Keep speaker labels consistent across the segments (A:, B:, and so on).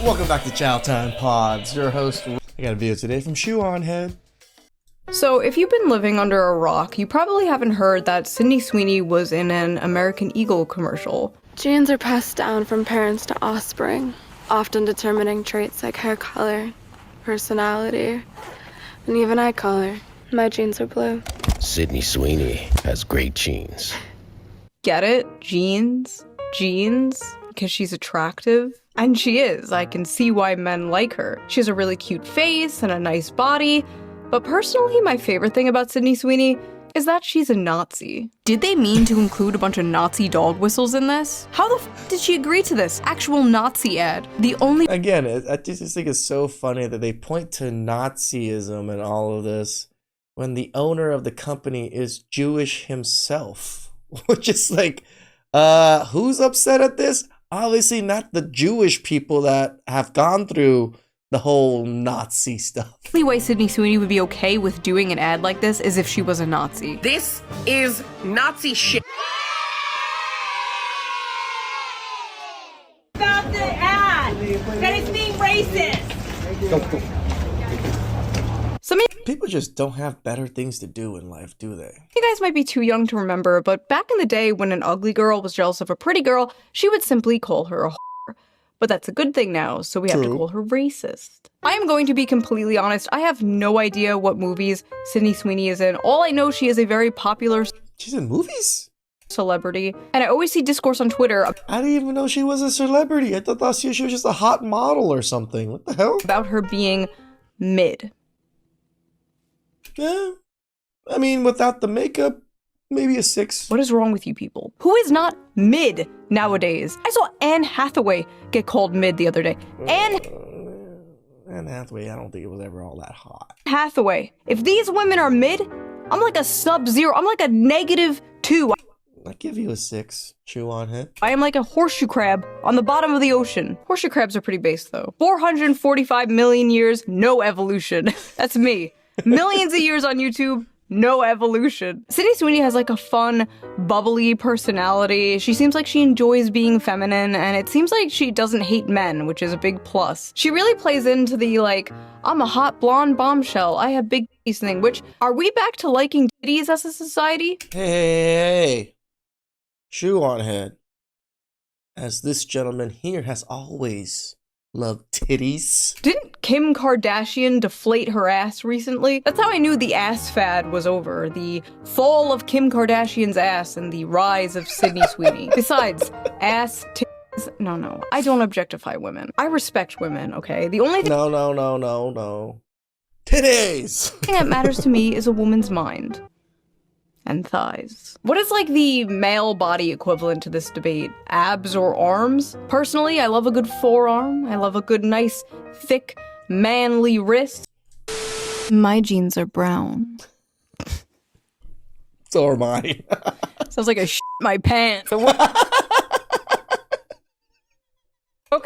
A: Welcome back to CHOWTIME Pods. Your host, I got a video today from Shoe On Head.
B: So, if you've been living under a rock, you probably haven't heard that Sydney Sweeney was in an American Eagle commercial.
C: Genes are passed down from parents to offspring, often determining traits like hair color, personality, and even eye color. My genes are blue.
D: Sydney Sweeney has great genes.
B: Get it? Genes? Genes? Because she's attractive? And she is. I can see why men like her. She has a really cute face and a nice body. But personally, my favorite thing about Sydney Sweeney is that she's a Nazi. Did they mean to include a bunch of Nazi dog whistles in this? How the f did she agree to this? Actual Nazi ad. The only-
A: Again, I just think it's so funny that they point to Nazism and all of this when the owner of the company is Jewish himself. Which is like, who's upset at this? Obviously not the Jewish people that have gone through the whole Nazi stuff.
B: The only way Sydney Sweeney would be okay with doing an ad like this is if she was a Nazi.
E: This is Nazi shit.
F: About the ad that is being racist.
B: Some of
A: People just don't have better things to do in life, do they?
B: you guys might be too young to remember, but back in the day when an ugly girl was jealous of a pretty girl, she would simply call her a whore. But that's a good thing now, so we have to
A: True.
B: call her racist. I am going to be completely honest, I have no idea what movies Sydney Sweeney is in. All I know, she is a very popular
A: She's in movies?
B: celebrity, and I always see discourse on Twitter
A: I didn't even know she was a celebrity. I thought she was just a hot model or something. What the hell?
B: about her being mid.
A: Yeah. I mean, without the makeup, maybe a 6.
B: What is wrong with you people? Who is not mid nowadays? I saw Anne Hathaway get called mid the other day. Anne
A: Anne Hathaway, I don't think it was ever all that hot.
B: Hathaway. If these women are mid, I'm like a sub-zero. I'm like a -2.
A: I give you a 6. Chew on Head.
B: I am like a horseshoe crab on the bottom of the ocean. Horseshoe crabs are pretty base though. 445 million years, no evolution. That's me. Millions of years on YouTube, no evolution. Sydney Sweeney has like a fun, bubbly personality. She seems like she enjoys being feminine, and it seems like she doesn't hate men, which is a big plus. She really plays into the like, I'm a hot blonde bombshell, I have big titties thing, which, are we back to liking titties as a society?
A: Hey. Chew on Head. As this gentleman here has always loved titties.
B: Didn't Kim Kardashian deflate her ass recently? That's how I knew the ass fad was over. The fall of Kim Kardashian's ass and the rise of Sydney Sweeney. Besides, ass, titties, no. I don't objectify women. I respect women, okay? The only thing
A: No. Titties!
B: that matters to me is a woman's mind. And thighs. What is like the male body equivalent to this debate? Abs or arms? Personally, I love a good forearm. I love a good, nice, thick, manly wrist. My jeans are brown.
A: So are mine.
B: Sounds like I shit my pants.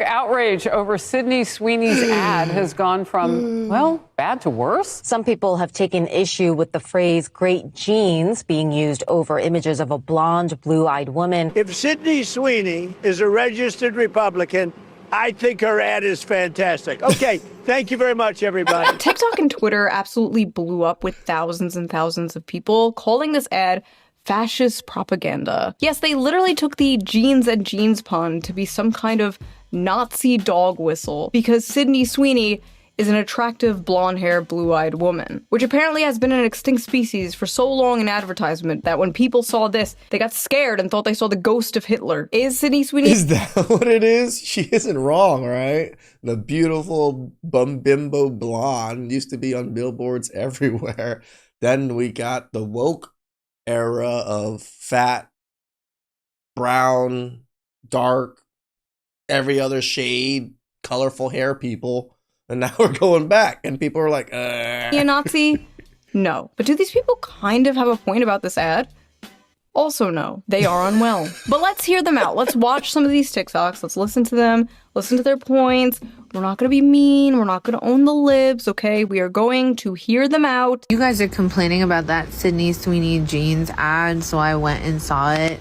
G: Outrage over Sydney Sweeney's ad has gone from, well, bad to worse.
H: Some people have taken issue with the phrase great genes being used over images of a blonde, blue-eyed woman.
I: If Sydney Sweeney is a registered Republican, I think her ad is fantastic. Okay, thank you very much, everybody.
B: TikTok and Twitter absolutely blew up with thousands and thousands of people calling this ad fascist propaganda. Yes, they literally took the jeans and jeans pun to be some kind of Nazi dog whistle because Sydney Sweeney is an attractive blonde-haired, blue-eyed woman, which apparently has been an extinct species for so long in advertisement that when people saw this, they got scared and thought they saw the ghost of Hitler. Is Sydney Sweeney—
A: Is that what it is? She isn't wrong, right? The beautiful bimbo blonde used to be on billboards everywhere. Then we got the woke era of fat, brown, dark, every other shade, colorful hair people. And now we're going back, and people are like,
B: a Nazi? No. But do these people kind of have a point about this ad? Also no. They are unwell. But let's hear them out. Let's watch some of these TikToks. Let's listen to them. Listen to their points. We're not gonna be mean. We're not gonna own the libs, okay? We are going to hear them out.
J: You guys are complaining about that Sydney Sweeney jeans ad, so I went and saw it.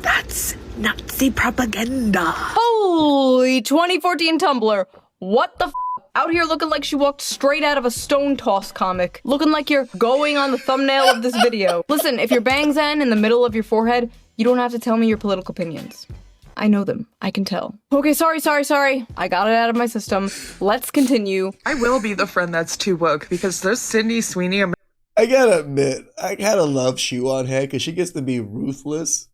E: That's Nazi propaganda.
B: Holy Holy 2014 Tumblr. What the f? Out here looking like she walked straight out of a Stone Toss comic. Looking like you're going on the thumbnail of this video. Listen, if your bangs end in the middle of your forehead, you don't have to tell me your political opinions. I know them. I can tell. Okay, sorry. I got it out of my system. Let's continue.
K: I will be the friend that's too woke because there's Sydney Sweeney.
A: I gotta admit, I kinda love Shoe on Head because she gets to be ruthless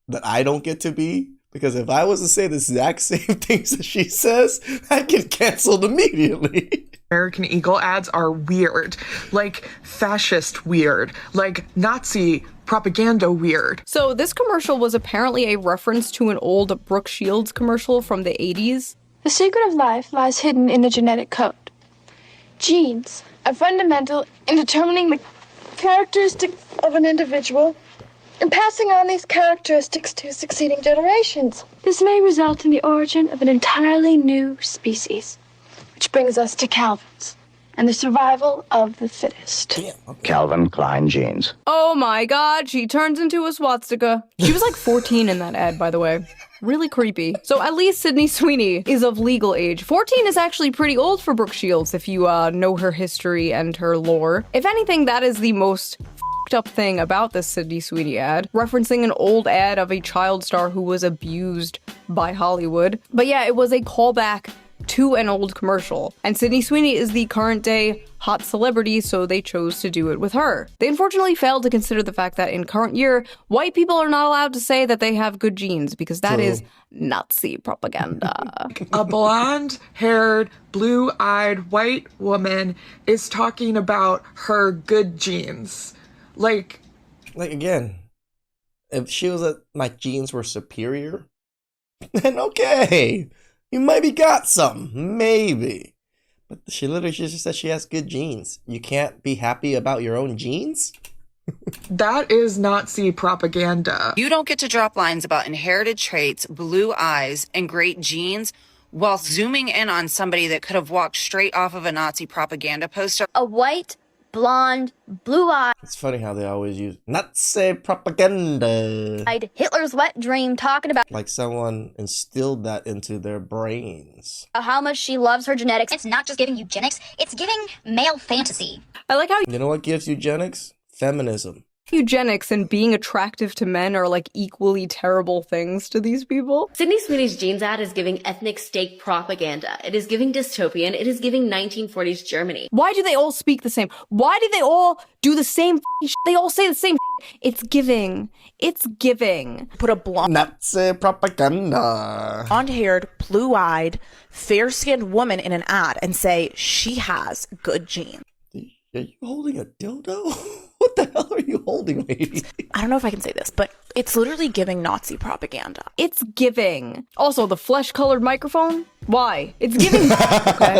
A: that I don't get to be. Because if I was to say the exact same things that she says, I'd get canceled immediately.
K: American Eagle ads are weird. Like fascist weird. Like Nazi propaganda weird.
B: So this commercial was apparently a reference to an old Brooke Shields commercial from the 80s.
C: The secret of life lies hidden in the genetic code. Genes are fundamental in determining the characteristics of an individual and passing on these characteristics to succeeding generations. This may result in the origin of an entirely new species, which brings us to Calvin's and the survival of the fittest.
L: Calvin Klein jeans.
B: Oh my god, she turns into a swastika. She was like 14 in that ad, by the way. Really creepy. So at least Sydney Sweeney is of legal age. 14 is actually pretty old for Brooke Shields if you know her history and her lore. If anything, that is the most up thing about this Sydney Sweeney ad, referencing an old ad of a child star who was abused by Hollywood. But yeah, it was a callback to an old commercial. And Sydney Sweeney is the current day hot celebrity, so they chose to do it with her. They unfortunately failed to consider the fact that in current year, white people are not allowed to say that they have good genes because that is Nazi propaganda.
K: A blonde-haired, blue-eyed white woman is talking about her good genes. Like
A: again, if she was my genes were superior, then okay, you maybe got something, maybe. But she literally just said she has good genes. You can't be happy about your own genes?
K: That is Nazi propaganda.
M: You don't get to drop lines about inherited traits, blue eyes, and great genes while zooming in on somebody that could have walked straight off of a Nazi propaganda poster.
N: A white, blonde, blue-eyed.
A: It's funny how they always use Nazi propaganda.
N: Hitler's wet dream talking about
A: like someone instilled that into their brains.
N: How much she loves her genetics. It's not just giving eugenics, it's giving male fantasy.
B: I like how
A: you know what gives eugenics? Feminism.
B: Eugenics and being attractive to men are like equally terrible things to these people.
O: Sydney Sweeney's jeans ad is giving ethnic state propaganda. It is giving dystopian. It is giving 1940s Germany.
B: Why do they all speak the same? Why do they all do the same shit? They all say the same shit. It's giving. It's giving.
P: Put a blonde
A: Nazi propaganda.
P: Blonde-haired, blue-eyed, fair-skinned woman in an ad and say she has good genes.
A: Are you holding a dildo? What the hell are you holding, lady?
P: I don't know if I can say this, but it's literally giving Nazi propaganda.
B: It's giving. Also, the flesh-colored microphone? Why? It's giving.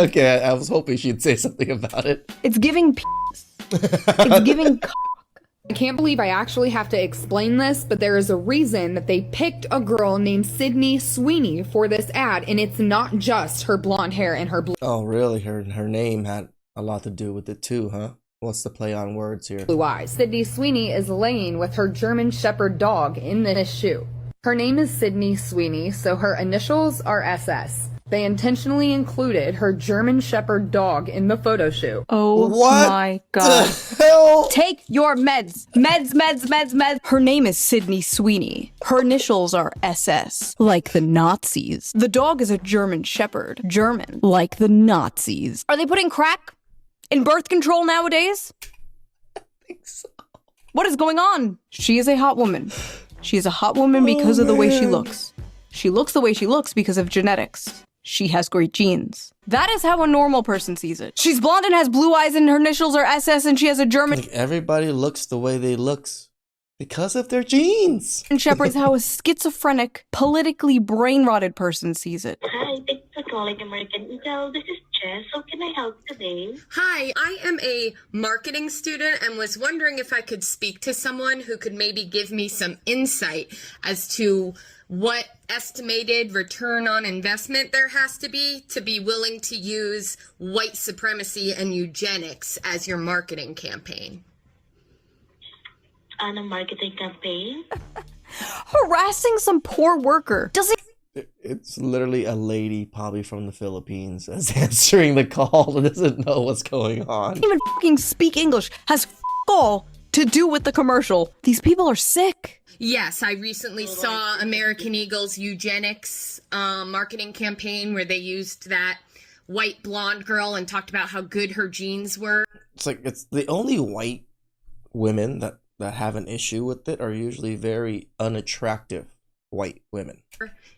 A: Okay, I was hoping she'd say something about it.
B: It's giving penis. It's giving
Q: I can't believe I actually have to explain this, but there is a reason that they picked a girl named Sydney Sweeney for this ad, and it's not just her blonde hair and her blue.
A: Oh, really? Her name had a lot to do with it too, huh? What's the play on words here?
Q: Blue eyes. Sydney Sweeney is laying with her German Shepherd dog in this shoe. Her name is Sydney Sweeney, so her initials are SS. They intentionally included her German Shepherd dog in the photo shoot.
B: Oh
A: what
B: my god.
A: The hell?
B: Take your meds. Meds. Her name is Sydney Sweeney. Her initials are SS, like the Nazis. The dog is a German Shepherd. German, like the Nazis. Are they putting crack in birth control nowadays?
A: I think so.
B: What is going on? She is a hot woman. She is a hot woman because of the way she looks. She looks the way she looks because of genetics. She has great genes. That is how a normal person sees it. She's blonde and has blue eyes and her initials are SS and she has a German...
A: Like everybody looks the way they looks because of their genes.
B: And Shepherd's how a schizophrenic, politically brain-rotted person sees it.
R: Hi, thanks for calling American Eagle. This is Jess. How can I help today?
S: Hi, I am a marketing student and was wondering if I could speak to someone who could maybe give me some insight as to what estimated return on investment there has to be willing to use white supremacy and eugenics as your marketing campaign.
R: On a marketing campaign?
B: Harassing some poor worker. Does it
A: It's literally a lady, probably from the Philippines, that's answering the call and doesn't know what's going on.
B: Even fucking speak English, has all to do with the commercial. These people are sick.
S: Yes, I recently saw American Eagle's Eugenics marketing campaign where they used that white blonde girl and talked about how good her genes were.
A: It's like, it's the only white women that have an issue with it are usually very unattractive white women.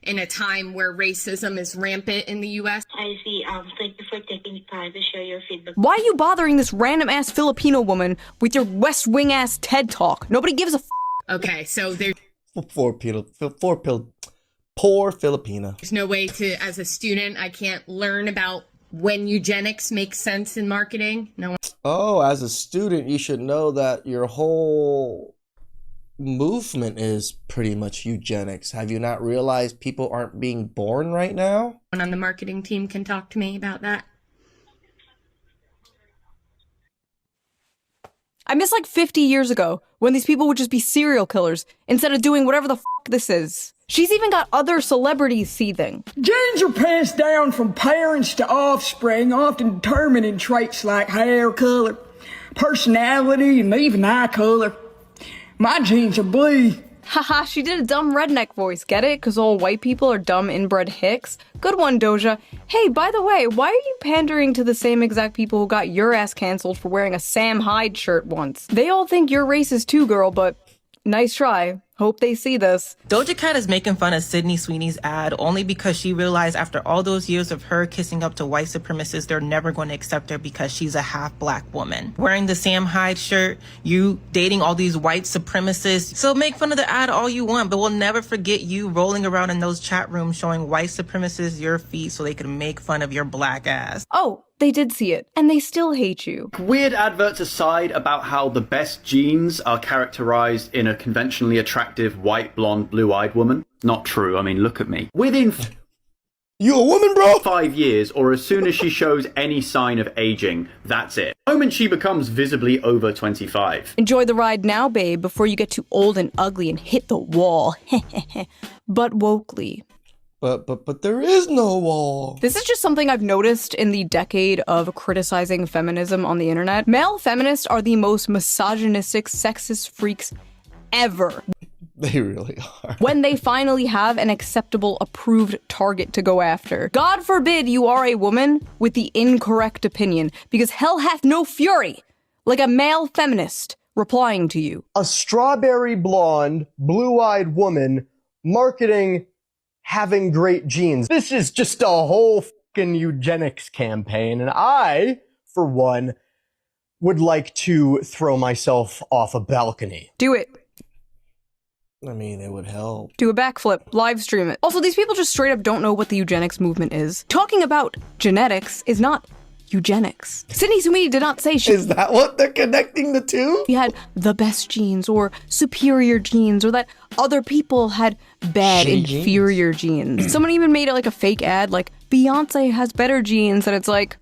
S: In a time where racism is rampant in the U.S.
R: I see. Thank you for taking time to share your feedback.
B: Why are you bothering this random ass Filipino woman with your West Wing ass TED talk? Nobody gives a
S: Okay, so there's
A: Poor Filipina.
S: There's no way to, as a student, I can't learn about when eugenics makes sense in marketing. No.
A: Oh, as a student, you should know that your whole movement is pretty much eugenics. Have you not realized people aren't being born right now?
S: One on the marketing team can talk to me about that.
B: I miss like 50 years ago when these people would just be serial killers instead of doing whatever the this is. She's even got other celebrities seething.
T: Genes are passed down from parents to offspring, often determining traits like hair color, personality, and even eye color. My genes are blue.
B: Haha, she did a dumb redneck voice, get it? Because all white people are dumb inbred hicks. Good one, Doja. Hey, by the way, why are you pandering to the same exact people who got your ass canceled for wearing a Sam Hyde shirt once? They all think you're racist too, girl, but nice try. Hope they see this.
U: Doja Cat is making fun of Sydney Sweeney's ad only because she realized after all those years of her kissing up to white supremacists, they're never going to accept her because she's a half black woman. Wearing the Sam Hyde shirt, you dating all these white supremacists. So make fun of the ad all you want, but we'll never forget you rolling around in those chat rooms showing white supremacists your feet so they can make fun of your black ass.
B: Oh, they did see it, and they still hate you.
V: Weird adverts aside about how the best genes are characterized in a conventionally attractive white, blonde, blue-eyed woman. Not true. I mean, look at me. Within
A: you a woman, bro?
V: 5 years, or as soon as she shows any sign of aging, that's it. The moment she becomes visibly over 25.
B: Enjoy the ride now, babe, before you get too old and ugly and hit the wall. But wokely.
A: But there is no wall.
B: This is just something I've noticed in the decade of criticizing feminism on the internet. Male feminists are the most misogynistic, sexist freaks ever.
A: They really are.
B: When they finally have an acceptable, approved target to go after. God forbid you are a woman with the incorrect opinion, because hell hath no fury like a male feminist replying to you.
W: A strawberry blonde, blue-eyed woman marketing having great genes. This is just a whole fucking eugenics campaign, and I, for one, would like to throw myself off a balcony.
B: Do it.
A: I mean, it would help.
B: Do a backflip, live stream it. Also, these people just straight up don't know what the eugenics movement is. Talking about genetics is not eugenics. Sydney Sweeney did not say she—
A: Is that what they're connecting the two?
B: She had the best genes or superior genes, or that other people had bad, inferior genes. Someone even made it like a fake ad, like, Beyonce has better genes, and it's like,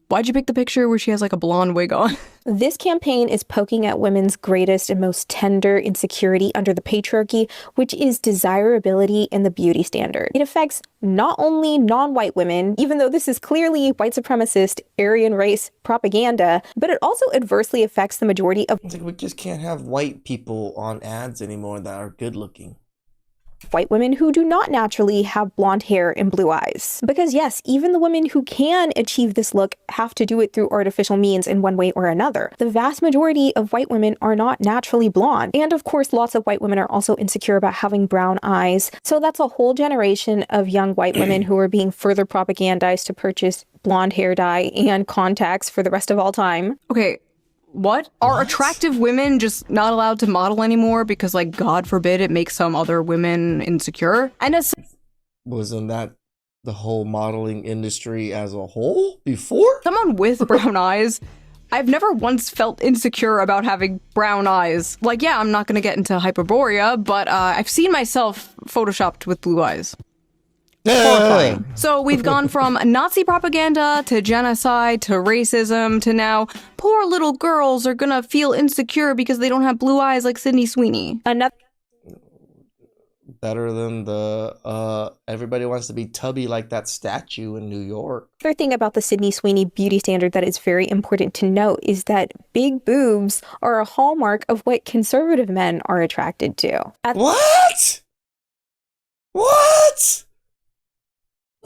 B: why'd you pick the picture where she has like a blonde wig on?
X: This campaign is poking at women's greatest and most tender insecurity under the patriarchy, which is desirability and the beauty standard. It affects not only non-white women, even though this is clearly white supremacist, Aryan race propaganda, but it also adversely affects the majority of—
A: It's like we just can't have white people on ads anymore that are good looking.
X: White women who do not naturally have blonde hair and blue eyes. Because yes, even the women who can achieve this look have to do it through artificial means in one way or another. The vast majority of white women are not naturally blonde. And of course, lots of white women are also insecure about having brown eyes. So that's a whole generation of young white women who are being further propagandized to purchase blonde hair dye and contacts for the rest of all time.
B: Okay. What? Are attractive women just not allowed to model anymore because, like, God forbid it makes some other women insecure? And
A: wasn't that the whole modeling industry as a whole before?
B: Someone with brown eyes, I've never once felt insecure about having brown eyes. Like, yeah, I'm not gonna get into Hyperborea, but I've seen myself photoshopped with blue eyes. Horrifying. So we've gone from Nazi propaganda to genocide to racism to now poor little girls are gonna feel insecure because they don't have blue eyes like Sydney Sweeney.
X: Another
A: better than the everybody wants to be tubby like that statue in New York.
X: Another thing about the Sydney Sweeney beauty standard that is very important to note is that big boobs are a hallmark of what conservative men are attracted to.
A: What? What?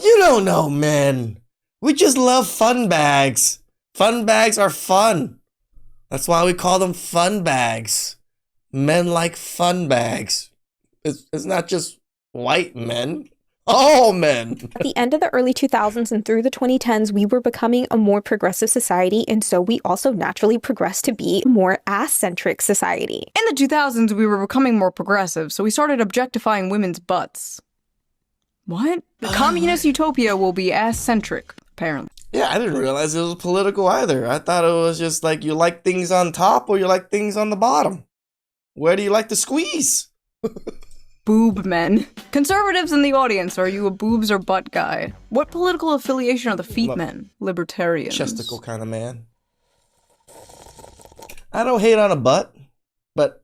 A: You don't know men. We just love fun bags. Fun bags are fun. That's why we call them fun bags. Men like fun bags. It's not just white men. All men.
X: At the end of the early 2000s and through the 2010s, we were becoming a more progressive society, and so we also naturally progressed to be a more ass-centric society.
B: In the 2000s, we were becoming more progressive, so we started objectifying women's butts. What? The communist utopia will be ass-centric, apparently.
A: Yeah, I didn't realize it was political either. I thought it was just like you like things on top or you like things on the bottom. Where do you like to squeeze?
B: Boob men. Conservatives in the audience, are you a boobs or butt guy? What political affiliation are the feet men? Libertarians.
A: Chesticle kind of man. I don't hate on a butt, but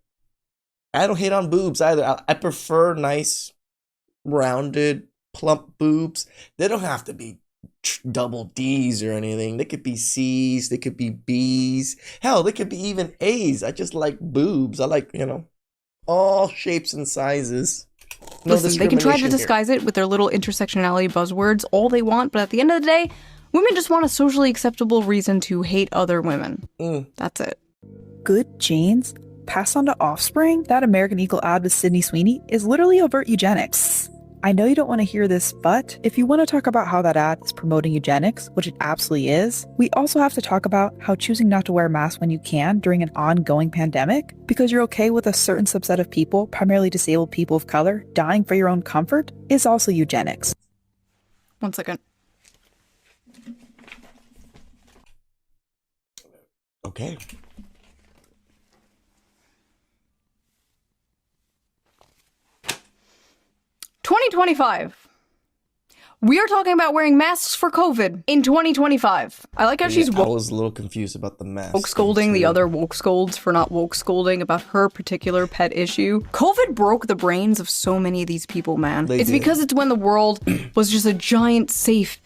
A: I don't hate on boobs either. I prefer nice, rounded, plump boobs. They don't have to be double D's or anything. They could be C's, they could be B's. Hell, they could be even A's. I just like boobs. I like, all shapes and sizes. No
B: Listen, they can try to
A: discrimination
B: disguise it with their little intersectionality buzzwords all they want, but at the end of the day, women just want a socially acceptable reason to hate other women. That's it.
D: Good genes passed on to offspring? That American Eagle ad with Sydney Sweeney is literally overt eugenics. I know you don't want to hear this, but if you want to talk about how that ad is promoting eugenics, which it absolutely is, we also have to talk about how choosing not to wear a mask when you can during an ongoing pandemic, because you're okay with a certain subset of people, primarily disabled people of color, dying for your own comfort, is also eugenics.
B: 1 second.
A: Okay.
B: $2025. We are talking about wearing masks for COVID in 2025. I like how she's
A: I was a little confused about the mask.
B: woke scolding the other woke scolds for not woke scolding about her particular pet issue. COVID broke the brains of so many of these people, man. It's because it's when the world was just a giant, safe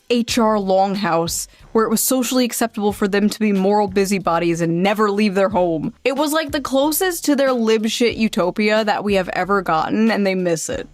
B: HR longhouse where it was socially acceptable for them to be moral busybodies and never leave their home. It was like the closest to their lib shit utopia that we have ever gotten, and they miss it.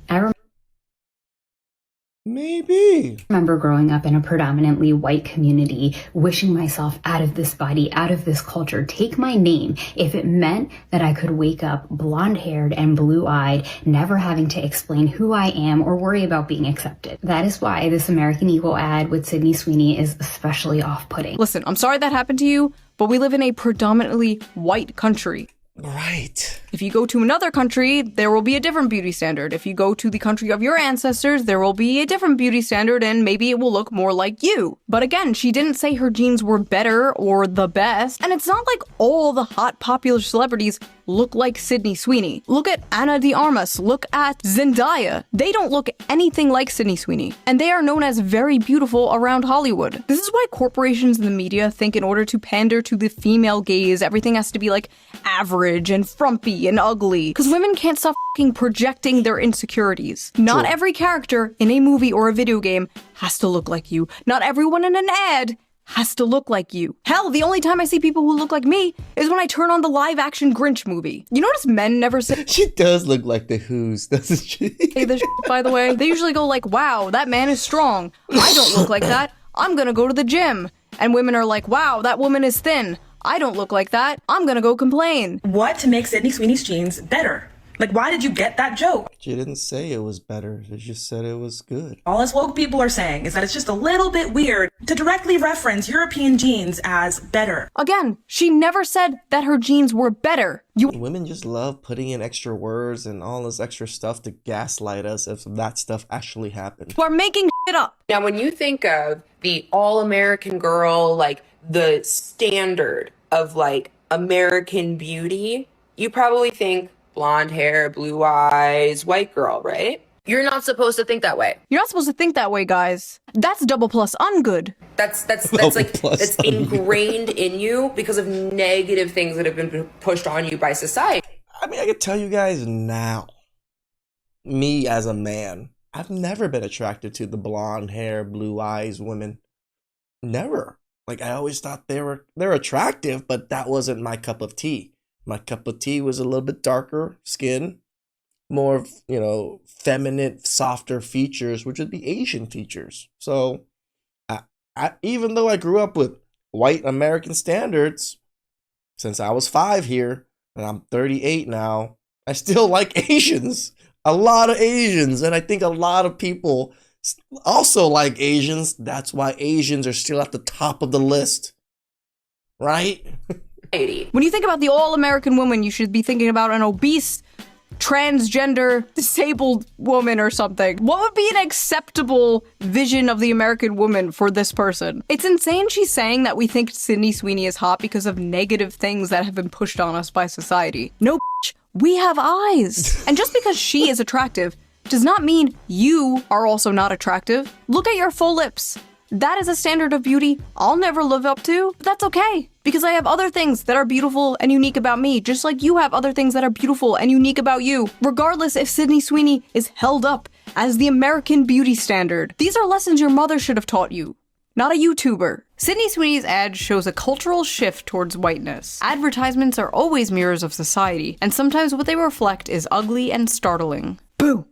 A: Maybe.
F: I remember growing up in a predominantly white community, wishing myself out of this body, out of this culture, take my name, if it meant that I could wake up blonde-haired and blue-eyed, never having to explain who I am or worry about being accepted. That is why this American Eagle ad with Sydney Sweeney is especially off-putting.
B: Listen, I'm sorry that happened to you, but we live in a predominantly white country.
A: Right.
B: If you go to another country, there will be a different beauty standard. If you go to the country of your ancestors, there will be a different beauty standard, and maybe it will look more like you. But again, she didn't say her genes were better or the best, and it's not like all the hot popular celebrities look like Sydney Sweeney. Look at Ana de Armas, look at Zendaya. They don't look anything like Sydney Sweeney, and they are known as very beautiful around Hollywood. This is why corporations and the media think in order to pander to the female gaze, everything has to be like average and frumpy and ugly, because women can't stop fucking projecting their insecurities. Not every character in a movie or a video game has to look like you. Not everyone in an ad has to look like you. Hell, the only time I see people who look like me is when I turn on the live-action Grinch movie. You notice men never say—
A: She does look like the Who's, doesn't she?
B: Hey, this by the way. They usually go like, wow, that man is strong. I don't look like that. I'm gonna go to the gym. And women are like, wow, that woman is thin. I don't look like that. I'm gonna go complain.
D: What to make Sydney Sweeney's genes better? Like, why did you get that joke?
A: She didn't say it was better. She just said it was good.
D: All us woke people are saying is that it's just a little bit weird to directly reference European genes as better.
B: Again, she never said that her genes were better.
A: Women just love putting in extra words and all this extra stuff to gaslight us if that stuff actually happened.
B: We're making shit up.
G: Now, when you think of the all-American girl, like the standard of like American beauty, you probably think blonde hair, blue eyes, white girl, right? You're not supposed to think that way.
B: You're not supposed to think that way, guys. That's double plus ungood.
G: That's ingrained in you because of negative things that have been pushed on you by society.
A: I mean, I can tell you guys now me as a man, I've never been attracted to the blonde hair, blue eyes women. Never. Like, I always thought they're attractive, but that wasn't my cup of tea. My cup of tea was a little bit darker skin, more, feminine, softer features, which would be Asian features. So, I even though I grew up with white American standards, since I was 5 here, and I'm 38 now, I still like Asians. A lot of Asians, and I think a lot of people also like Asians. That's why Asians are still at the top of the list, right?
B: When you think about the all-American woman, you should be thinking about an obese, transgender, disabled woman or something. What would be an acceptable vision of the American woman for this person? It's insane she's saying that we think Sydney Sweeney is hot because of negative things that have been pushed on us by society. No, bitch, we have eyes. And just because she is attractive does not mean you are also not attractive. Look at your full lips. That is a standard of beauty I'll never live up to, but that's okay, because I have other things that are beautiful and unique about me, just like you have other things that are beautiful and unique about you, regardless if Sydney Sweeney is held up as the American beauty standard. These are lessons your mother should have taught you, not a YouTuber. Sydney Sweeney's ad shows a cultural shift towards whiteness. Advertisements are always mirrors of society, and sometimes what they reflect is ugly and startling. Boo!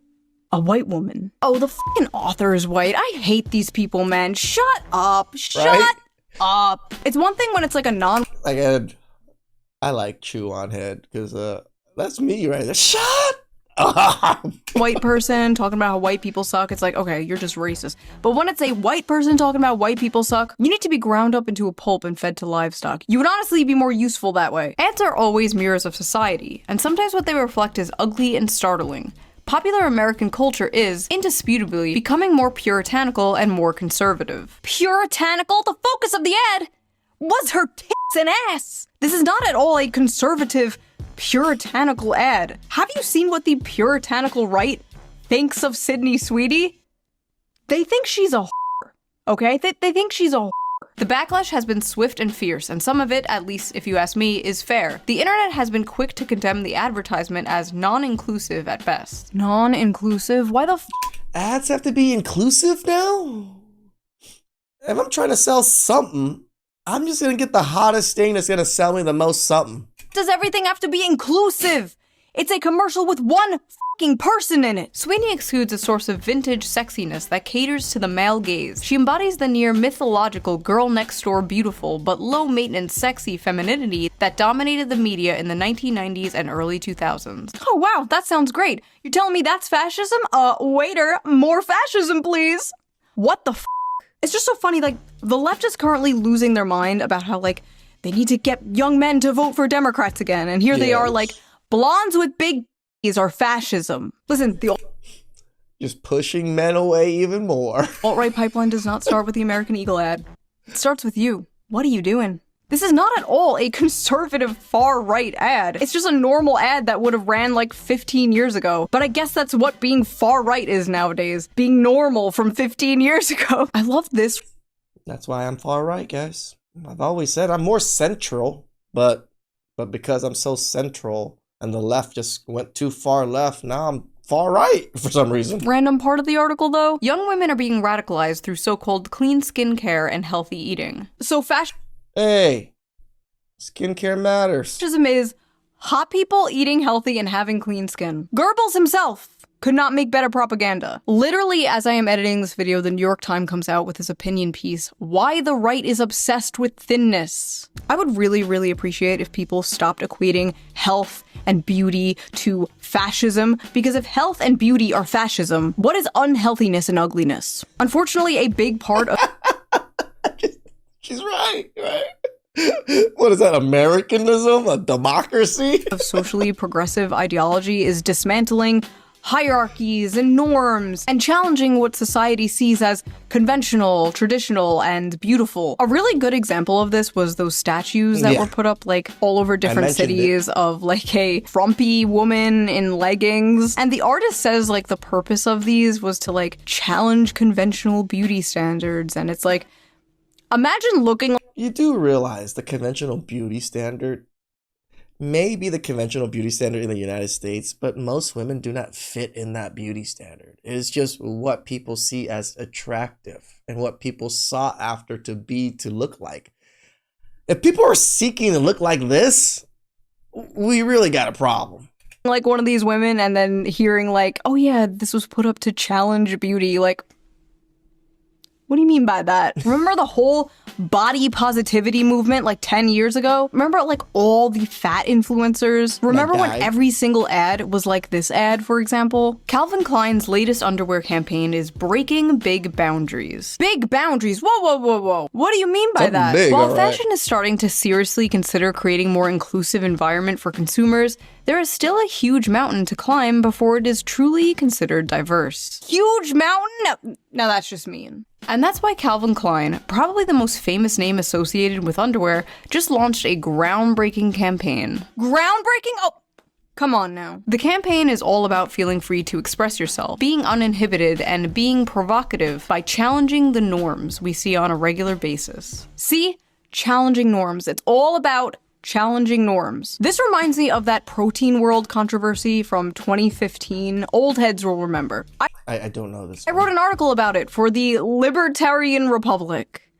B: A white woman. Oh, the fucking author is white. I hate these people, man. Shut up. Shut up. It's one thing when it's like a
A: I like chew on head because that's me right there. Shut up.
B: White person talking about how white people suck. It's like, okay, you're just racist. But when it's a white person talking about white people suck, you need to be ground up into a pulp and fed to livestock. You would honestly be more useful that way. Ads are always mirrors of society, and sometimes what they reflect is ugly and startling. Popular American culture is, indisputably, becoming more puritanical and more conservative. Puritanical? The focus of the ad was her tits and ass! This is not at all a conservative, puritanical ad. Have you seen what the puritanical right thinks of Sydney Sweeney? They think she's a whore, okay? They think she's a whore. The backlash has been swift and fierce, and some of it, at least if you ask me, is fair. The internet has been quick to condemn the advertisement as non-inclusive at best. Non-inclusive? Why the
A: Ads have to be inclusive now? If I'm trying to sell something, I'm just gonna get the hottest thing that's gonna sell me the most something.
B: does everything have to be inclusive? It's a commercial with one fucking person in it. Sweeney exudes a source of vintage sexiness that caters to the male gaze. She embodies the near mythological girl next door beautiful but low maintenance sexy femininity that dominated the media in the 1990s and early 2000s. Oh wow, that sounds great. You're telling me that's fascism? Waiter, more fascism please. What the f? It's just so funny, like, the left is currently losing their mind about how, like, they need to get young men to vote for Democrats again, and here they are, like, blondes with big b****s are fascism. Listen, the
A: just pushing men away even more.
B: alt-right pipeline does not start with the American Eagle ad. It starts with you. What are you doing? This is not at all a conservative far-right ad. It's just a normal ad that would have ran like 15 years ago. But I guess that's what being far-right is nowadays. Being normal from 15 years ago. I love this.
A: That's why I'm far-right, guys. I've always said I'm more central, but because I'm so central and the left just went too far left, now I'm far right for some reason.
B: Random part of the article though, young women are being radicalized through so-called clean skincare and healthy eating. So
A: Hey, skincare matters.
B: Fascism is hot people eating healthy and having clean skin. Goebbels himself could not make better propaganda. Literally, as I am editing this video, the New York Times comes out with his opinion piece, Why the Right is Obsessed with Thinness. I would really, really appreciate if people stopped equating health and beauty to fascism, because if health and beauty are fascism, what is unhealthiness and ugliness? Unfortunately, a big part of
A: She's right. What is that, Americanism? A democracy?
B: Of socially progressive ideology is dismantling hierarchies and norms and challenging what society sees as conventional, traditional, and beautiful. A really good example of this was those statues that were put up like all over different cities of like a frumpy woman in leggings. And the artist says like the purpose of these was to like challenge conventional beauty standards. And it's like, imagine looking.
A: You do realize the conventional beauty standard, may be the conventional beauty standard in the United States, but most women do not fit in that beauty standard. It is just what people see as attractive and what people sought after to be, to look like. If people are seeking to look like this, we really got a problem.
B: Like one of these women and then hearing like, oh yeah, this was put up to challenge beauty. Like, what do you mean by that? Remember the whole body positivity movement like 10 years ago? Remember like all the fat influencers? Remember when every single ad was like this ad, for example? Calvin Klein's latest underwear campaign is breaking big boundaries. Big boundaries? Whoa, whoa, whoa, whoa. What do you mean by that?
A: Big,
B: While fashion is starting to seriously consider creating more inclusive environment for consumers, there is still a huge mountain to climb before it is truly considered diverse. Huge mountain? No, that's just mean. And that's why Calvin Klein, probably the most famous name associated with underwear, just launched a groundbreaking campaign. Groundbreaking? Oh, come on now. The campaign is all about feeling free to express yourself, being uninhibited, and being provocative by challenging the norms we see on a regular basis. See? Challenging norms. It's all about challenging norms. This reminds me of that protein world controversy from 2015. Old heads will remember.
A: I don't know this.
B: I wrote an article about it for the Libertarian Republic.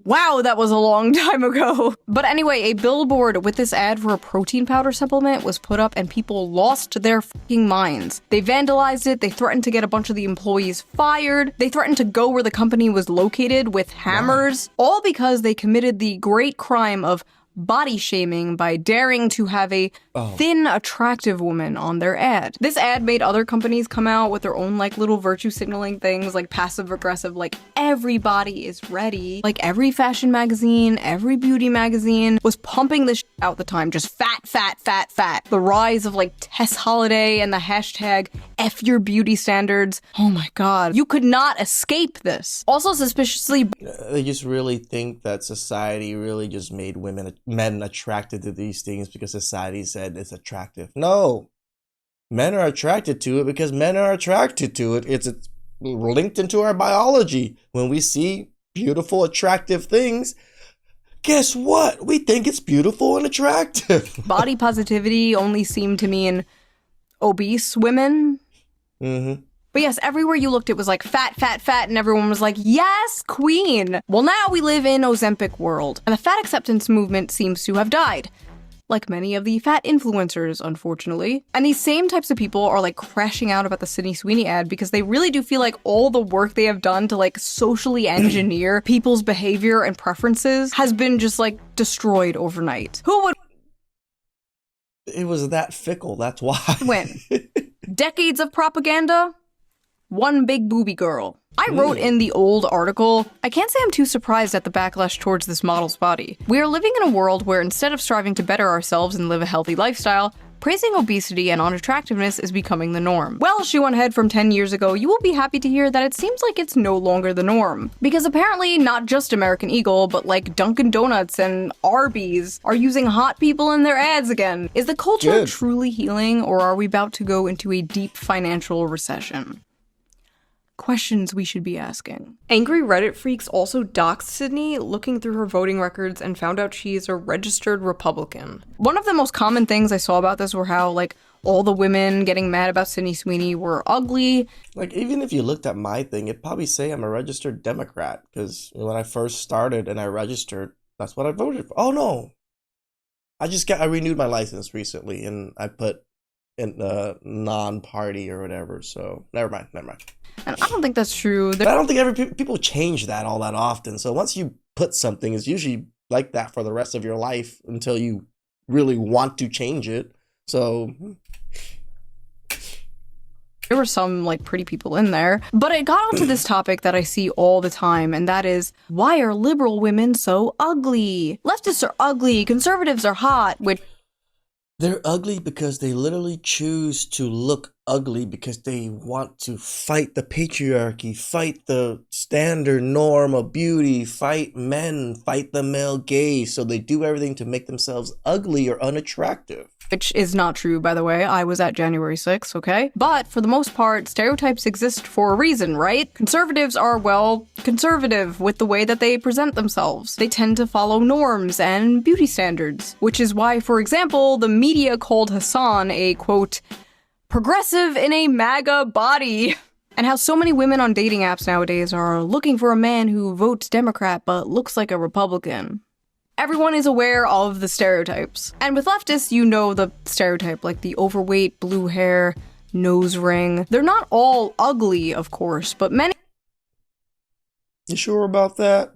B: Wow, that was a long time ago. But anyway, a billboard with this ad for a protein powder supplement was put up and people lost their fucking minds. They vandalized it, they threatened to get a bunch of the employees fired, they threatened to go where the company was located with hammers, all because they committed the great crime of body shaming by daring to have a thin, attractive woman on their ad. This ad made other companies come out with their own like little virtue signaling things, like passive aggressive, like everybody is ready. Like every fashion magazine, every beauty magazine was pumping this out at the time, just fat, fat, fat, fat. The rise of like Tess Holiday and the hashtag F your beauty standards. Oh my god, you could not escape this. Also suspiciously,
A: they just really think that society really just made men attracted to these things because society said it's attractive. No, men are attracted to it because men are attracted to it. It's linked into our biology. When we see beautiful, attractive things, guess what? We think it's beautiful and attractive.
B: Body positivity only seemed to mean obese women.
A: Mm-hmm.
B: But yes, everywhere you looked, it was like fat, fat, fat, and everyone was like, yes, queen! Well, now we live in Ozempic world, and the fat acceptance movement seems to have died. Like many of the fat influencers, unfortunately. And these same types of people are like crashing out about the Sydney Sweeney ad because they really do feel like all the work they have done to like socially engineer people's behavior and preferences has been just like destroyed overnight. Who would
A: It was that fickle, that's why.
B: win? Decades of propaganda? One big booby girl. I wrote in the old article, I can't say I'm too surprised at the backlash towards this model's body. We are living in a world where instead of striving to better ourselves and live a healthy lifestyle, praising obesity and unattractiveness is becoming the norm. Well, she went ahead from 10 years ago, you will be happy to hear that it seems like it's no longer the norm. Because apparently not just American Eagle, but like Dunkin' Donuts and Arby's are using hot people in their ads again. Is the culture truly healing, or are we about to go into a deep financial recession? Questions we should be asking. Angry Reddit freaks also doxed Sydney, looking through her voting records and found out she is a registered Republican. One of the most common things I saw about this were how, like, all the women getting mad about Sydney Sweeney were ugly.
A: Like, even if you looked at my thing, it'd probably say I'm a registered Democrat, because when I first started and I registered, that's what I voted for. Oh no! I renewed my license recently, and I put in non-party or whatever, so never mind.
B: And I don't think that's true.
A: But I don't think people change that all that often. So once you put something, it's usually like that for the rest of your life until you really want to change it. So
B: there were some like pretty people in there. But it got onto this topic that I see all the time, and that is, why are liberal women so ugly? Leftists are ugly, conservatives are hot, which
A: they're ugly because they literally choose to look ugly because they want to fight the patriarchy, fight the standard norm of beauty, fight men, fight the male gaze. So they do everything to make themselves ugly or unattractive.
B: Which is not true, by the way. I was at January 6th, okay? But for the most part, stereotypes exist for a reason, right? Conservatives are, well, conservative with the way that they present themselves. They tend to follow norms and beauty standards, which is why, for example, the media called Hassan a, quote, progressive in a MAGA body. And how so many women on dating apps nowadays are looking for a man who votes Democrat but looks like a Republican. Everyone is aware of the stereotypes. And with leftists, you know the stereotype, like the overweight, blue hair, nose ring. They're not all ugly, of course, but many—
A: You sure about that?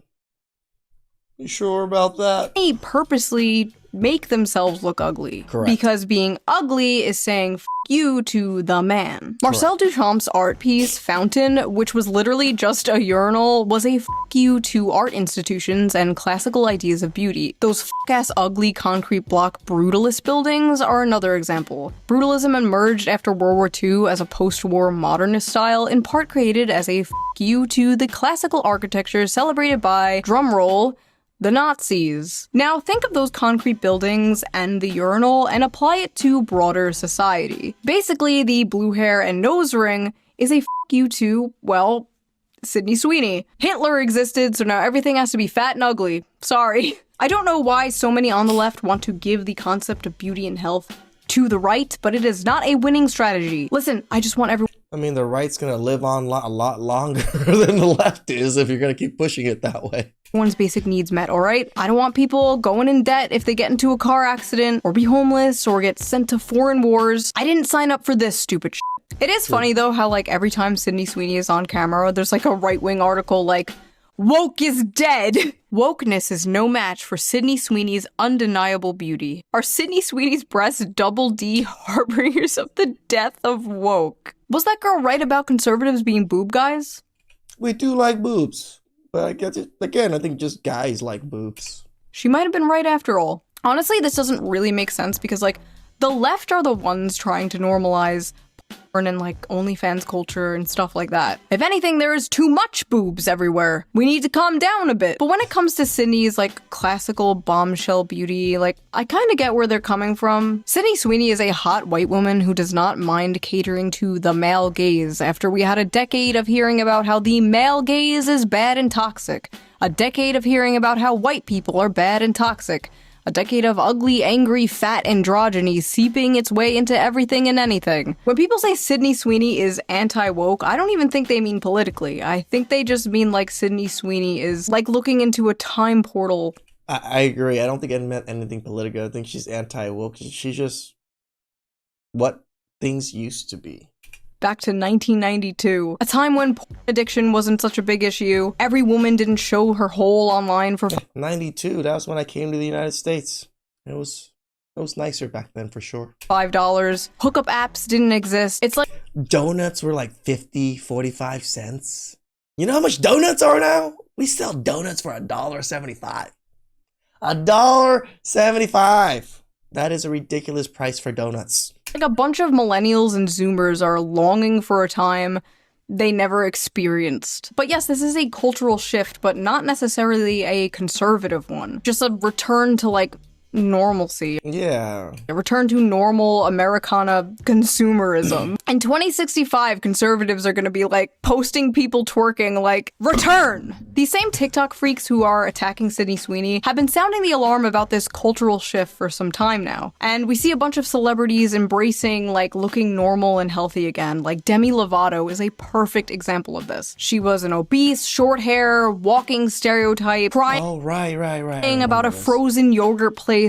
A: You sure about that?
B: They purposely make themselves look ugly.
A: Correct.
B: Because being ugly is saying f you to the man. Marcel Duchamp's art piece, Fountain, which was literally just a urinal, was a f you to art institutions and classical ideas of beauty. Those f-ass ugly concrete block brutalist buildings are another example. Brutalism emerged after World War II as a post-war modernist style, in part created as a f you to the classical architecture celebrated by, drumroll, the Nazis. Now think of those concrete buildings and the urinal and apply it to broader society. Basically, the blue hair and nose ring is a f you to, well, Sydney Sweeney. Hitler existed, so now everything has to be fat and ugly. Sorry. I don't know why so many on the left want to give the concept of beauty and health to the right, but it is not a winning strategy. Listen, I just want everyone—
A: I mean, the right's gonna live on a lot longer than the left is if you're gonna keep pushing it that way.
B: Everyone's basic needs met, alright? I don't want people going in debt if they get into a car accident, or be homeless, or get sent to foreign wars. I didn't sign up for this stupid shit. It is funny though how like every time Sydney Sweeney is on camera, there's like a right-wing article like, woke is dead! Wokeness is no match for Sydney Sweeney's undeniable beauty. Are Sydney Sweeney's breasts double D harbingers of the death of woke? Was that girl right about conservatives being boob guys?
A: We do like boobs, but I guess again, I think just guys like boobs.
B: She might have been right after all. Honestly, this doesn't really make sense because like the left are the ones trying to normalize porn and like OnlyFans culture and stuff like that. If anything, there is too much boobs everywhere. We need to calm down a bit. But when it comes to Sydney's like classical bombshell beauty, like I kind of get where they're coming from. Sydney Sweeney is a hot white woman who does not mind catering to the male gaze after we had a decade of hearing about how the male gaze is bad and toxic. A decade of hearing about how white people are bad and toxic. A decade of ugly, angry, fat androgyny seeping its way into everything and anything. When people say Sydney Sweeney is anti-woke, I don't even think they mean politically. I think they just mean like Sydney Sweeney is like looking into a time portal.
A: I agree. I don't think it meant anything political. I think she's anti-woke. She's just what things used to be.
B: Back to 1992, a time when porn addiction wasn't such a big issue. Every woman didn't show her hole online for
A: 92, that was when I came to the United States. It was nicer back then for sure.
B: $5. Hookup apps didn't exist. It's like
A: donuts were like 50, 45 cents. You know how much donuts are now? We sell donuts for $1.75. $1.75. That is a ridiculous price for donuts.
B: Like a bunch of millennials and zoomers are longing for a time they never experienced. But yes, this is a cultural shift, but not necessarily a conservative one. Just a return to like normalcy.
A: Yeah.
B: A return to normal Americana consumerism. In 2065, conservatives are gonna be like posting people twerking like, return! These same TikTok freaks who are attacking Sydney Sweeney have been sounding the alarm about this cultural shift for some time now. And we see a bunch of celebrities embracing like looking normal and healthy again. Like Demi Lovato is a perfect example of this. She was an obese, short hair, walking stereotype, crying
A: right.
B: about a frozen yogurt place,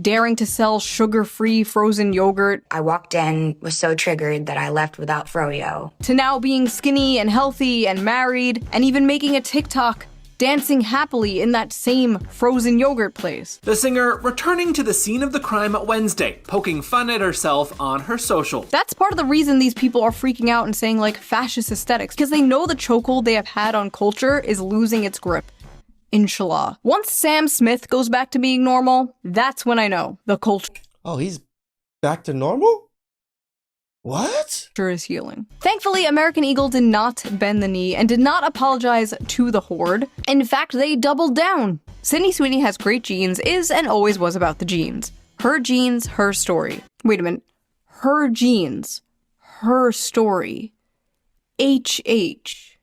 B: daring to sell sugar-free frozen yogurt.
E: I walked in, was so triggered that I left without froyo.
B: To now being skinny and healthy and married, and even making a TikTok dancing happily in that same frozen yogurt place.
H: The singer returning to the scene of the crime Wednesday, poking fun at herself on her social.
B: That's part of the reason these people are freaking out and saying like fascist aesthetics, because they know the chokehold they have had on culture is losing its grip. Inshallah. Once Sam Smith goes back to being normal, that's when I know the culture.
A: Oh, he's back to normal? What?
B: Sure is healing. Thankfully, American Eagle did not bend the knee and did not apologize to the Horde. In fact, they doubled down. Sydney Sweeney has great genes, is and always was about the genes. Her genes, her story. Wait a minute. Her genes, her story. HH.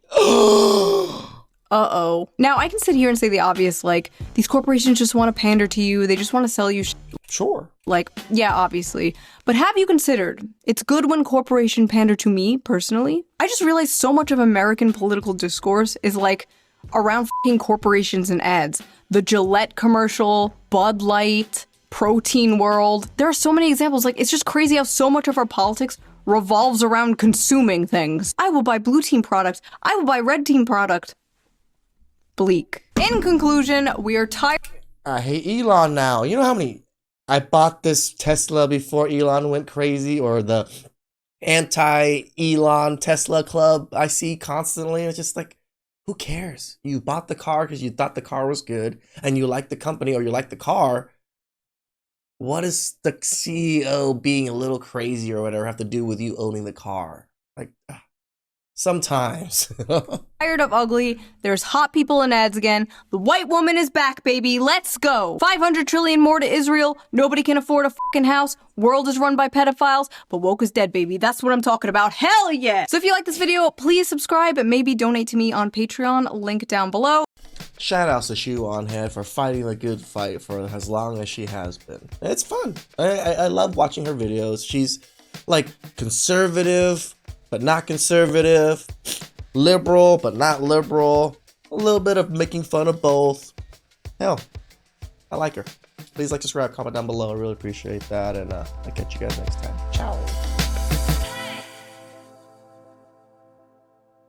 B: Uh-oh. Now, I can sit here and say the obvious, like, these corporations just want to pander to you, they just want to sell you
A: Sure.
B: Like, yeah, obviously. But have you considered, it's good when corporation pander to me, personally? I just realized so much of American political discourse is, like, around f***ing corporations and ads. The Gillette commercial, Bud Light, Protein World. There are so many examples, like, it's just crazy how so much of our politics revolves around consuming things. I will buy blue team product. I will buy red team product. Bleak. In conclusion, we are tired.
A: I hate Elon now. You know how many... I bought this Tesla before Elon went crazy, or the anti-Elon Tesla club I see constantly. It's just like, who cares? You bought the car because you thought the car was good, and you like the company or you like the car. What does the CEO being a little crazy or whatever have to do with you owning the car? Like, sometimes.
B: Tired of ugly. There's hot people in ads again. The white woman is back, baby. Let's go. 500 trillion more to Israel. Nobody can afford a fucking house. World is run by pedophiles. But woke is dead, baby. That's what I'm talking about. Hell yeah. So if you like this video, please subscribe and maybe donate to me on Patreon. Link down below.
A: Shout outs to Shoe on Head for fighting the good fight for as long as she has been. It's fun. I love watching her videos. She's like conservative, but not conservative, liberal, but not liberal, a little bit of making fun of both. Hell, I like her. Please like, subscribe, comment down below. I really appreciate that, and I'll catch you guys next time. Ciao.